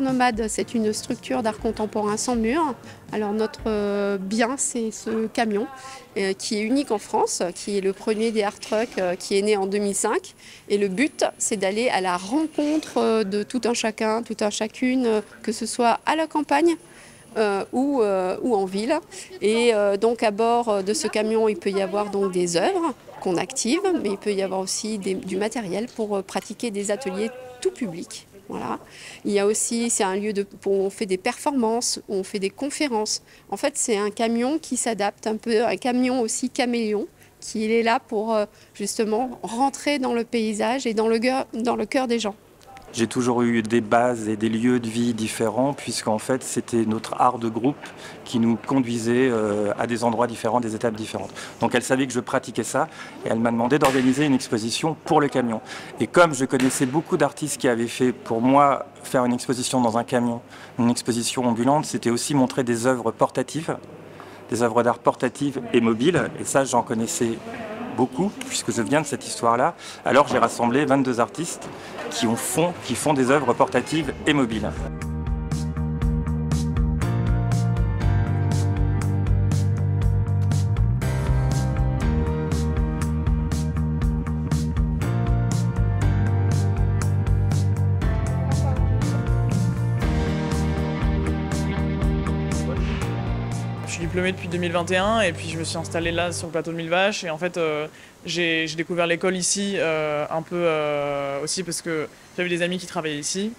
Nomade, c'est une structure d'art contemporain sans mur. Alors notre bien, c'est ce camion qui est unique en France, qui est le premier des art trucks qui est né en 2005. Et le but, c'est d'aller à la rencontre de tout un chacun, tout un chacune, que ce soit à la campagne, ou en ville. Et donc à bord de ce camion, il peut y avoir donc des œuvres qu'on active, mais il peut y avoir aussi du matériel pour pratiquer des ateliers tout public. Voilà. Il y a aussi, c'est un lieu où on fait des performances, où on fait des conférences. En fait, c'est un camion qui s'adapte un peu, un camion aussi caméléon, qui est là pour justement rentrer dans le paysage et dans le cœur des gens. J'ai toujours eu des bases et des lieux de vie différents, puisqu'en fait, c'était notre art de groupe qui nous conduisait à des endroits différents, des étapes différentes. Donc elle savait que je pratiquais ça, et elle m'a demandé d'organiser une exposition pour le camion. Et comme je connaissais beaucoup d'artistes qui avaient fait, pour moi, faire une exposition dans un camion, une exposition ambulante, c'était aussi montrer des œuvres portatives, des œuvres d'art portatives et mobiles, et ça, j'en connaissais beaucoup, puisque je viens de cette histoire-là. Alors j'ai rassemblé 22 artistes qui font des œuvres portatives et mobiles. Je suis diplômé depuis 2021 et puis je me suis installé là sur le plateau de Mille Vaches et en fait j'ai découvert l'école ici un peu aussi parce que j'avais des amis qui travaillaient ici,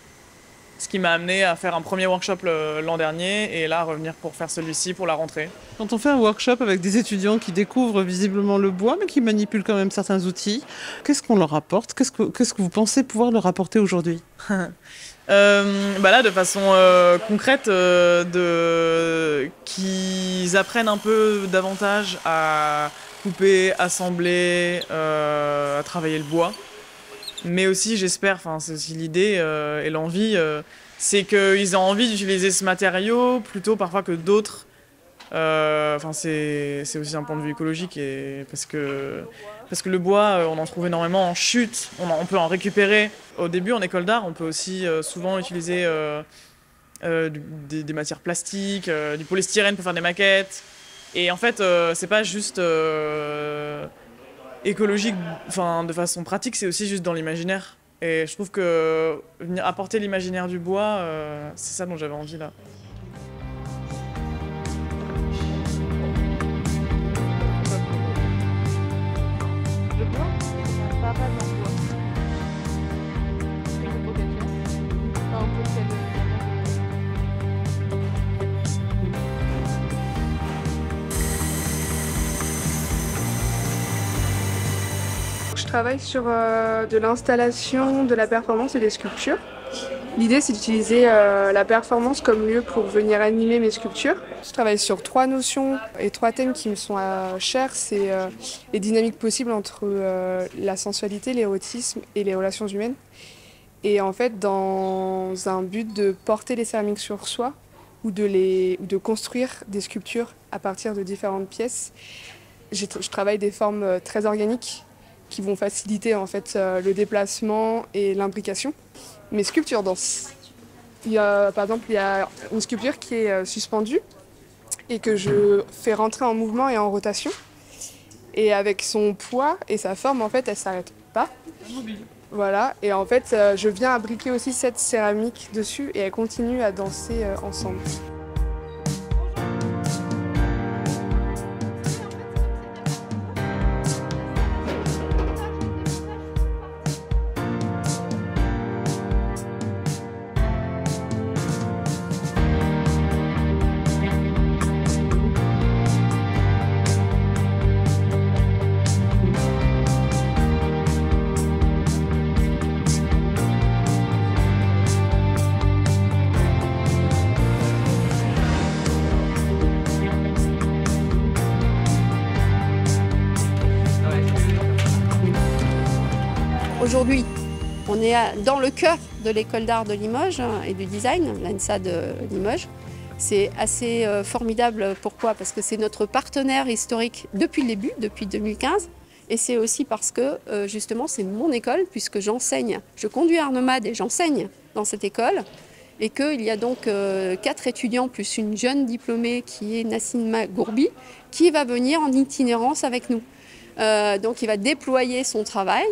ce qui m'a amené à faire un premier workshop l'an dernier et là à revenir pour faire celui-ci pour la rentrée. Quand on fait un workshop avec des étudiants qui découvrent visiblement le bois mais qui manipulent quand même certains outils, qu'est-ce qu'on leur apporte? Qu'est-ce que vous pensez pouvoir leur apporter aujourd'hui? Là, de façon concrète, qu'ils apprennent un peu davantage à couper, assembler, à travailler le bois. Mais aussi, j'espère, c'est aussi l'idée et l'envie, c'est qu'ils aient envie d'utiliser ce matériau plutôt parfois que d'autres. C'est aussi un point de vue écologique parce que le bois, on en trouve énormément en chute, on peut en récupérer. Au début, en école d'art, on peut aussi souvent utiliser des matières plastiques, du polystyrène pour faire des maquettes. Et en fait, c'est pas juste écologique, de façon pratique, c'est aussi juste dans l'imaginaire. Et je trouve que venir apporter l'imaginaire du bois, c'est ça dont j'avais envie là. Je travaille sur de l'installation, de la performance et des sculptures. L'idée, c'est d'utiliser la performance comme lieu pour venir animer mes sculptures. Je travaille sur 3 notions et 3 thèmes qui me sont chers. C'est les dynamiques possibles entre la sensualité, l'érotisme et les relations humaines. Et en fait, dans un but de porter les céramiques sur soi ou de construire des sculptures à partir de différentes pièces, je travaille des formes très organiques qui vont faciliter en fait le déplacement et l'imbrication. Mes sculptures dansent. Par exemple, il y a une sculpture qui est suspendue et que je fais rentrer en mouvement et en rotation. Et avec son poids et sa forme, en fait, elle ne s'arrête pas. Voilà. Et en fait, je viens imbriquer aussi cette céramique dessus et elle continue à danser ensemble. Aujourd'hui, on est dans le cœur de l'école d'art de Limoges et du design, l'ENSA de Limoges. C'est assez formidable. Pourquoi? Parce que c'est notre partenaire historique depuis le début, depuis 2015. Et c'est aussi parce que justement c'est mon école, puisque j'enseigne. Je conduis Art Nomade et j'enseigne dans cette école. et qu'il y a donc 4 étudiants plus une jeune diplômée qui est Nassim Gourbi qui va venir en itinérance avec nous. Donc il va déployer son travail,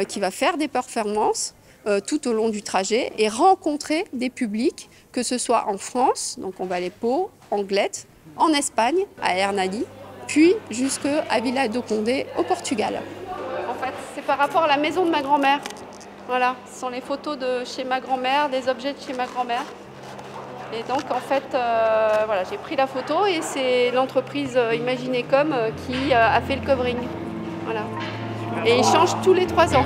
qui va faire des performances tout au long du trajet et rencontrer des publics, que ce soit en France, donc on va aller Pau, Anglette, en Espagne, à Hernani, puis jusqu'à Vila do Conde au Portugal. En fait, c'est par rapport à la maison de ma grand-mère. Voilà, ce sont les photos de chez ma grand-mère, des objets de chez ma grand-mère. Et donc en fait, voilà, j'ai pris la photo et c'est l'entreprise Imaginecom qui a fait le covering. Voilà. Et ils changent tous les 3 ans.